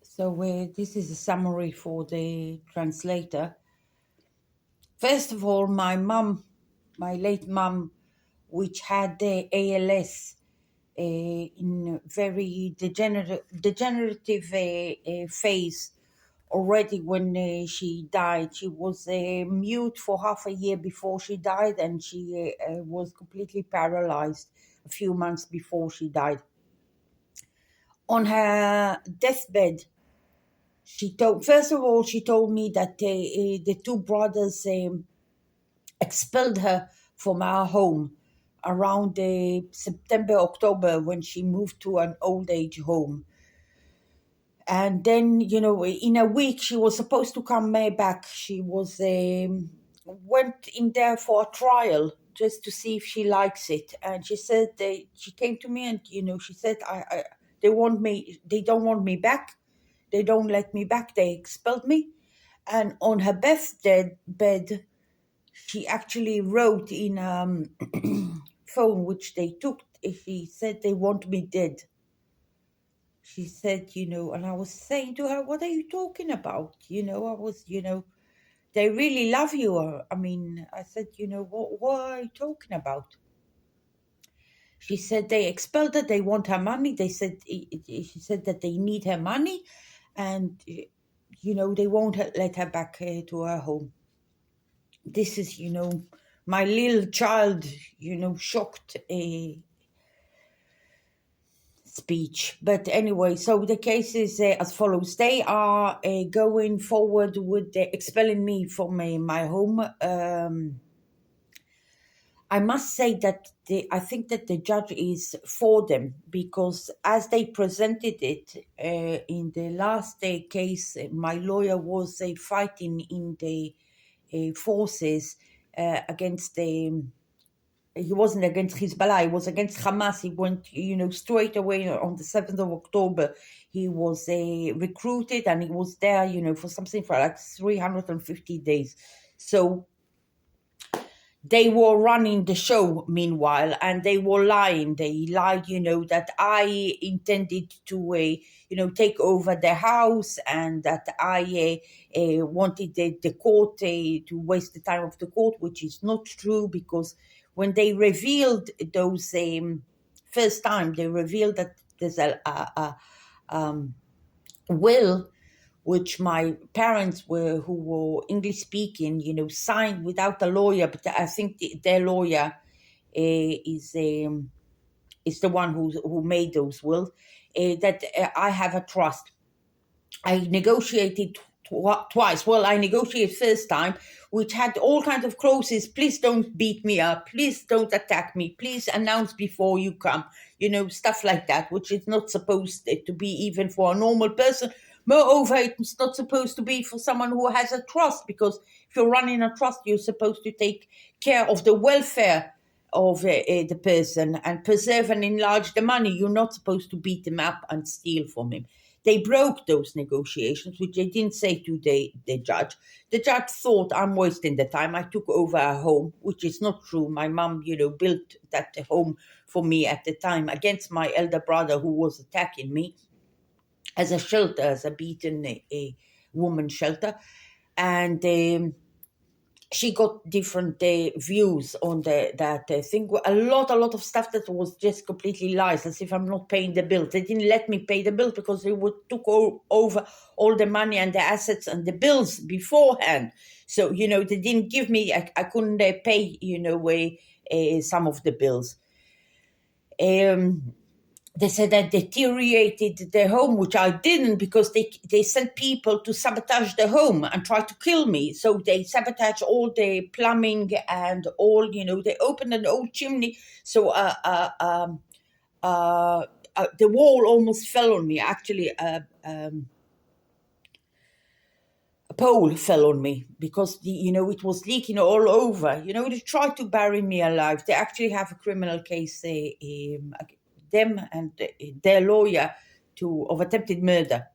So this is a summary for the translator. First of all, my late mum, which had the ALS in very degenerative phase already when she died. She was mute for half a year before she died, and she was completely paralyzed a few months before she died. On her deathbed, first of all, she told me that the two brothers expelled her from our home around September, October, when she moved to an old age home. And then, in a week, she was supposed to come back. She was went in there for a trial just to see if she likes it. And she said she came to me and she said, they don't want me back. They don't let me back. They expelled me. And on her bed, she actually wrote in phone which they took. She said they want me dead. She said, and I was saying to her, what are you talking about? They really love you. I said, what are you talking about? She said they expelled her. They want her money. She said that they need her money, and they won't let her back to her home. This is, my little child, shocked speech. But anyway, so the case is as follows. They are going forward with expelling me from my home. I must say that I think that the judge is for them, because as they presented it in the last case, my lawyer was fighting in the forces against the. He wasn't against Hezbollah, he was against Hamas. He went, straight away on the 7th of October. He was recruited, and he was there, for something for like 350 days. So they were running the show meanwhile, and they were lying. They lied, that I intended to, take over the house, and that I wanted the court to waste the time of the court, which is not true, because when they revealed those first time, they revealed that there's a will which my parents who were English speaking, signed without a lawyer. But I think their lawyer is the one who made those wills. That I have a trust. I negotiated twice. Well, I negotiated first time, which had all kinds of clauses. Please don't beat me up. Please don't attack me. Please announce before you come. Stuff like that, which is not supposed to be even for a normal person. Moreover, it's not supposed to be for someone who has a trust, because if you're running a trust, you're supposed to take care of the welfare of the person and preserve and enlarge the money. You're not supposed to beat him up and steal from him. They broke those negotiations, which they didn't say to the judge. The judge thought I'm wasting the time. I took over a home, which is not true. My mom, built that home for me at the time against my elder brother, who was attacking me, as a shelter, as a beaten a woman shelter. And she got different views on that thing. A lot of stuff that was just completely lies, as if I'm not paying the bills. They didn't let me pay the bills because they took over all the money and the assets and the bills beforehand. So, they didn't give me, I couldn't pay, some of the bills. They said I deteriorated the home, which I didn't, because they sent people to sabotage the home and try to kill me. So they sabotaged all the plumbing and all, they opened an old chimney. So the wall almost fell on me. Actually, a pole fell on me, because it was leaking all over. They tried to bury me alive. They actually have a criminal case, them and their lawyer, of attempted murder.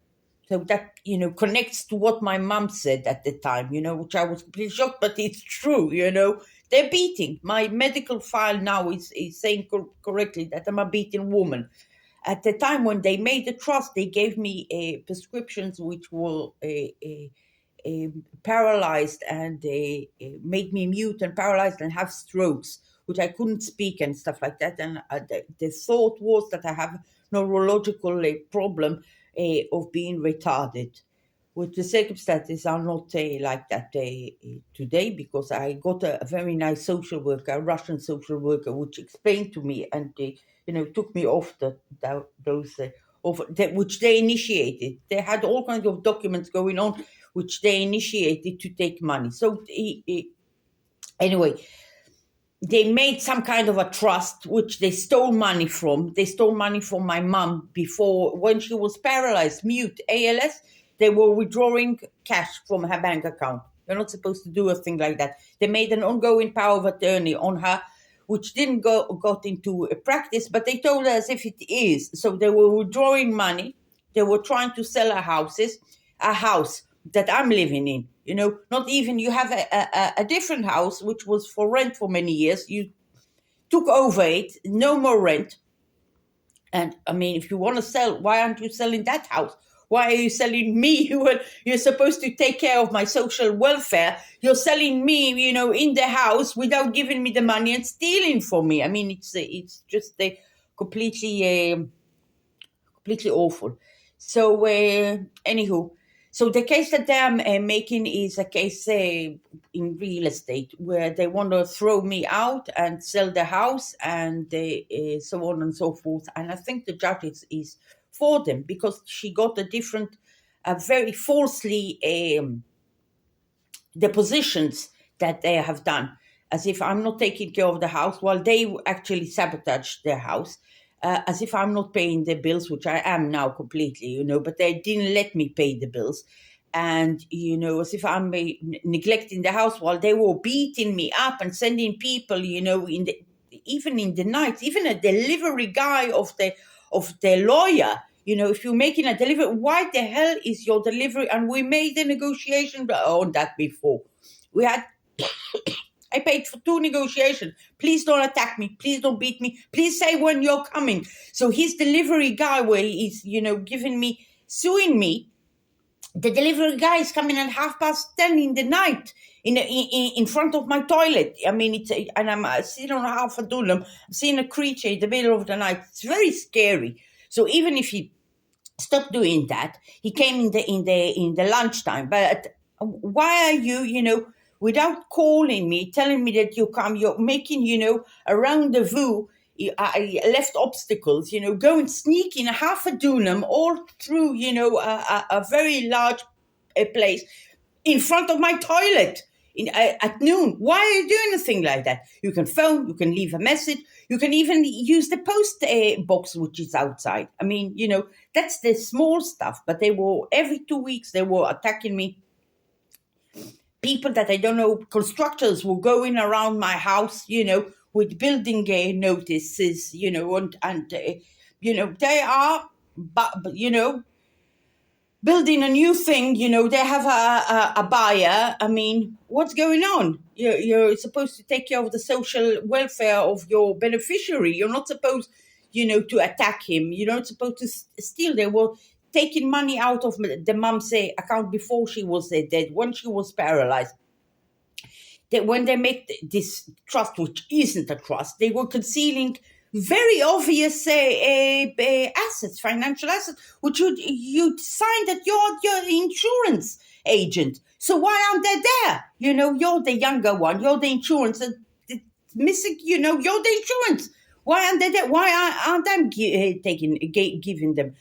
So that connects to what my mom said at the time, which I was completely shocked, but it's true. They're beating. My medical file now is saying correctly that I'm a beaten woman. At the time when they made the trust, they gave me prescriptions which were paralyzed, and they made me mute and paralyzed and have strokes, which I couldn't speak and stuff like that. And the thought was that I have neurological problem of being retarded, which the circumstances are not like that today, because I got a very nice social worker, a Russian social worker, which explained to me and took me off those which they initiated. They had all kinds of documents going on, which they initiated to take money. So anyway, they made some kind of a trust, which they stole money from. They stole money from my mum before, when she was paralyzed, mute, ALS. They were withdrawing cash from her bank account. You're not supposed to do a thing like that. They made an ongoing power of attorney on her, which didn't got into practice, but they told her as if it is. So they were withdrawing money. They were trying to sell a house that I'm living in. Not even, you have a different house, which was for rent for many years. You took over it, no more rent. And I mean, if you want to sell, why aren't you selling that house? Why are you selling me when you're supposed to take care of my social welfare? You're selling me, in the house without giving me the money and stealing from me. I mean, it's just completely awful. So, anywho, so the case that they're making is a case in real estate where they want to throw me out and sell the house and so on and so forth. And I think the judge is for them, because she got very falsely the positions that they have done, as if I'm not taking care of the house, while they actually sabotaged their house. As if I'm not paying the bills, which I am now completely, but they didn't let me pay the bills. And, as if I'm neglecting the house, while they were beating me up and sending people, even in the night, even a delivery guy of the lawyer, if you're making a delivery, why the hell is your delivery? And we made the negotiation on that before. I paid for 2 negotiations. Please don't attack me. Please don't beat me. Please say when you're coming. So his delivery guy, where he's, suing me, the delivery guy is coming at 10:30 in the night in front of my toilet. I mean, and I'm sitting on half a dulum. I'm seeing a creature in the middle of the night. It's very scary. So even if he stopped doing that, he came in the lunchtime. But why are you, without calling me, telling me that you're making, a rendezvous, I left obstacles, going sneaking half a dunam all through, a very large place in front of my toilet at noon. Why are you doing a thing like that? You can phone, you can leave a message, you can even use the post box, which is outside. I mean, that's the small stuff, but every 2 weeks, they were attacking me. People that I don't know, constructors were going around my house, with building notices, and they are, building a new thing, they have a buyer. I mean, what's going on? You're supposed to take care of the social welfare of your beneficiary. You're not supposed, to attack him. You're not supposed to steal. They were taking money out of the mum's account before she was dead, when she was paralyzed. When they make this trust, which isn't a trust, they were concealing very obvious assets, financial assets, which you'd sign that you're the insurance agent. So why aren't they there? You're the younger one. You're the insurance. Missing, you're the insurance. Why aren't they there? Why aren't I giving them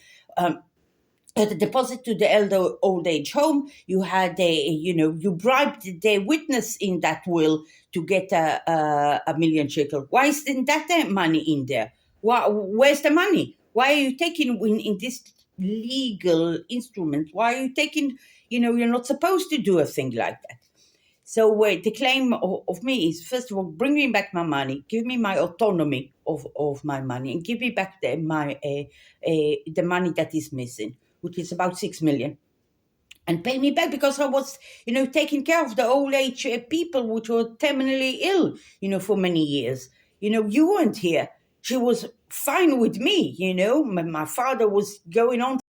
the deposit to the old age home? You had you bribed the witness in that will to get a million shekel. Why isn't that money in there? Where's the money? Why are you taking in this legal instrument? Why are you taking? You're not supposed to do a thing like that. So the claim of me is, first of all, bring me back my money, give me my autonomy of my money, and give me back the money that is missing, which is about 6 million. And pay me back, because I was, taking care of the old age people which were terminally ill, for many years. You weren't here. she was fine with me, you know. My father was going on